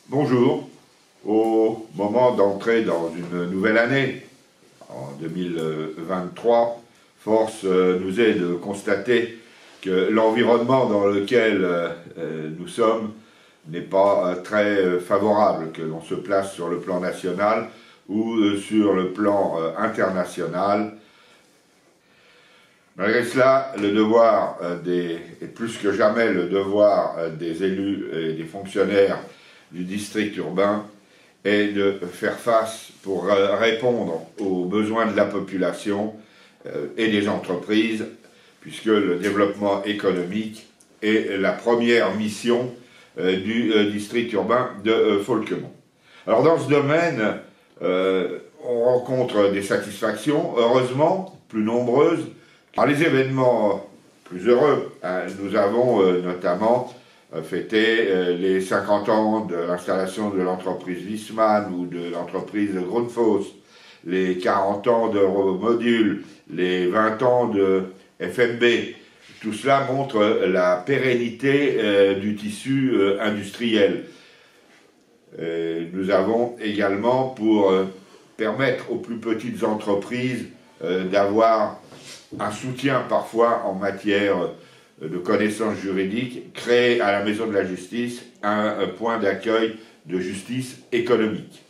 Bonjour, au moment d'entrer dans une nouvelle année, en 2023, force nous est de constater que l'environnement dans lequel nous sommes n'est pas très favorable, que l'on se place sur le plan national ou sur le plan international. Malgré cela, le devoir et plus que jamais le devoir des élus et des fonctionnaires du district urbain est de faire face pour répondre aux besoins de la population et des entreprises, puisque le développement économique est la première mission du district urbain de Folquemont. Alors dans ce domaine, on rencontre des satisfactions, heureusement, plus nombreuses. Alors, les événements plus heureux, nous avons notamment fêté les 50 ans de l'installation de l'entreprise Viessmann ou de l'entreprise Grundfos, les 40 ans d'Euromodule, les 20 ans de FMB. Tout cela montre la pérennité du tissu industriel. Nous avons également, pour permettre aux plus petites entreprises d'avoir un soutien parfois en matière de connaissances juridiques, créé à la Maison de la Justice un point d'accueil de justice économique.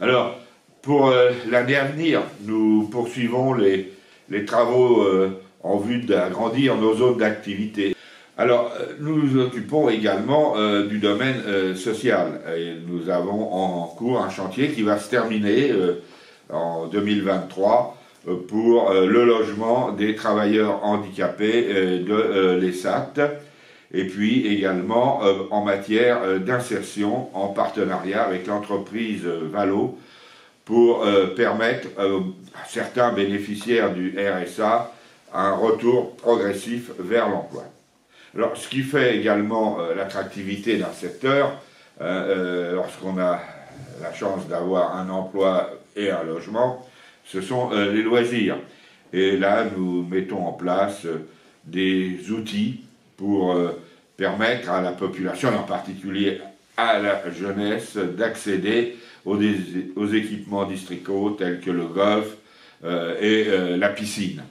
Alors, pour l'année à venir, nous poursuivons les travaux en vue d'agrandir nos zones d'activité. Alors, nous nous occupons également du domaine social. Et nous avons en cours un chantier qui va se terminer en 2023 pour le logement des travailleurs handicapés de l'ESAT, et puis également en matière d'insertion en partenariat avec l'entreprise Valo pour permettre à certains bénéficiaires du RSA un retour progressif vers l'emploi. Alors, ce qui fait également l'attractivité d'un secteur, lorsqu'on a la chance d'avoir un emploi et un logement, ce sont les loisirs. Et là, nous mettons en place des outils pour permettre à la population, en particulier à la jeunesse, d'accéder aux équipements districaux tels que le golf et la piscine.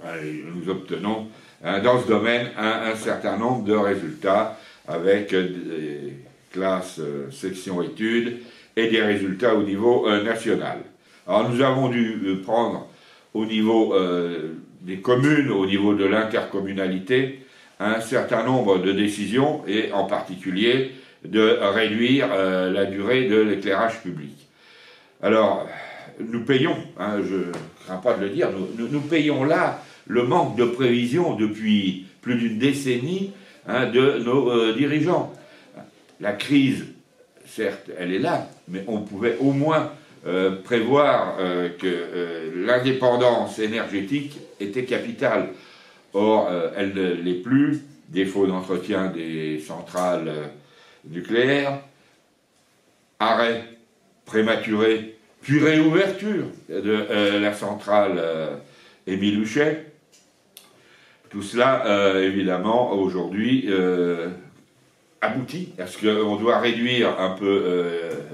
Et nous obtenons dans ce domaine un certain nombre de résultats avec des classes section études et des résultats au niveau national. Alors nous avons dû prendre au niveau des communes, au niveau de l'intercommunalité, un certain nombre de décisions et en particulier de réduire la durée de l'éclairage public. Alors nous payons, je ne crains pas de le dire, nous payons là le manque de prévision depuis plus d'une décennie de nos dirigeants. La crise, certes, elle est là, mais on pouvait au moins prévoir que l'indépendance énergétique était capitale. Or, elle ne l'est plus, défaut d'entretien des centrales nucléaires, arrêt prématuré, puis réouverture de la centrale Émile Huchet. Tout cela, évidemment, aujourd'hui, aboutit à ce qu'on doit réduire un peu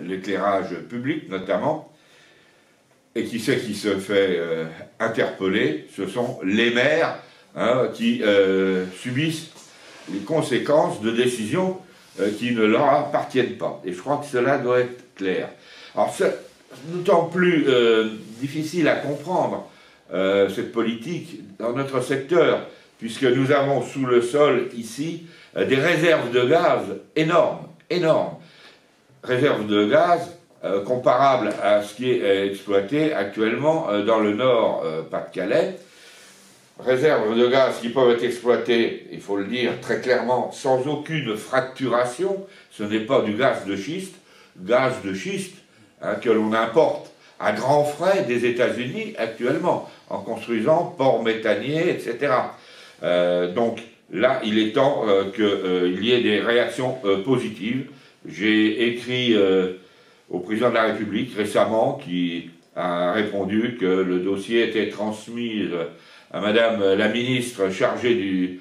l'éclairage public, notamment, et qui c'est qui se fait interpeller? Ce sont les maires qui subissent les conséquences de décisions qui ne leur appartiennent pas. Et je crois que cela doit être clair. Alors, c'est d'autant plus difficile à comprendre cette politique dans notre secteur, puisque nous avons sous le sol ici des réserves de gaz énormes, réserves de gaz comparables à ce qui est exploité actuellement dans le nord Pas-de-Calais, réserves de gaz qui peuvent être exploitées, il faut le dire très clairement, sans aucune fracturation. Ce n'est pas du gaz de schiste que l'on importe à grands frais des États-Unis actuellement, en construisant ports méthaniers, etc. Donc là, il est temps qu'il y ait des réactions positives. J'ai écrit au président de la République récemment, qui a répondu que le dossier était transmis à Madame la ministre chargée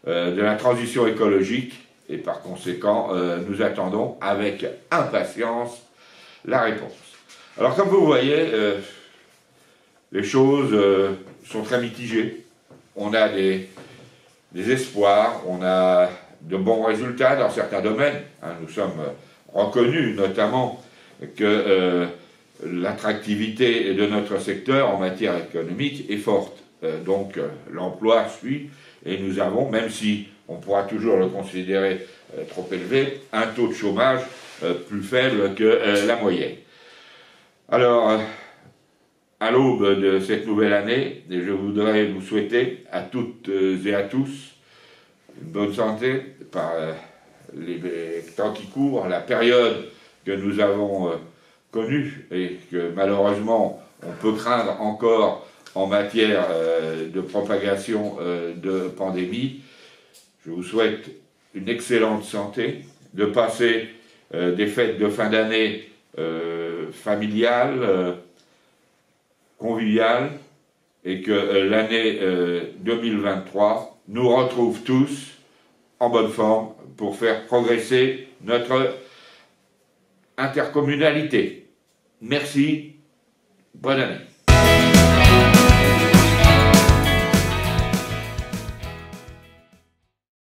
de la transition écologique et par conséquent, nous attendons avec impatience la réponse. Alors comme vous voyez, les choses sont très mitigées. On a des espoirs, on a de bons résultats dans certains domaines. Nous sommes reconnus notamment que l'attractivité de notre secteur en matière économique est forte. Donc l'emploi suit et nous avons, même si on pourra toujours le considérer trop élevé, un taux de chômage plus faible que la moyenne. Alors, à l'aube de cette nouvelle année, je voudrais vous souhaiter à toutes et à tous une bonne santé par les temps qui courent, la période que nous avons connue et que malheureusement on peut craindre encore en matière de propagation de pandémie. Je vous souhaite une excellente santé, de passer des fêtes de fin d'année familiales, conviviales, et que l'année 2023 nous retrouve tous en bonne forme pour faire progresser notre intercommunalité. Merci, bonne année.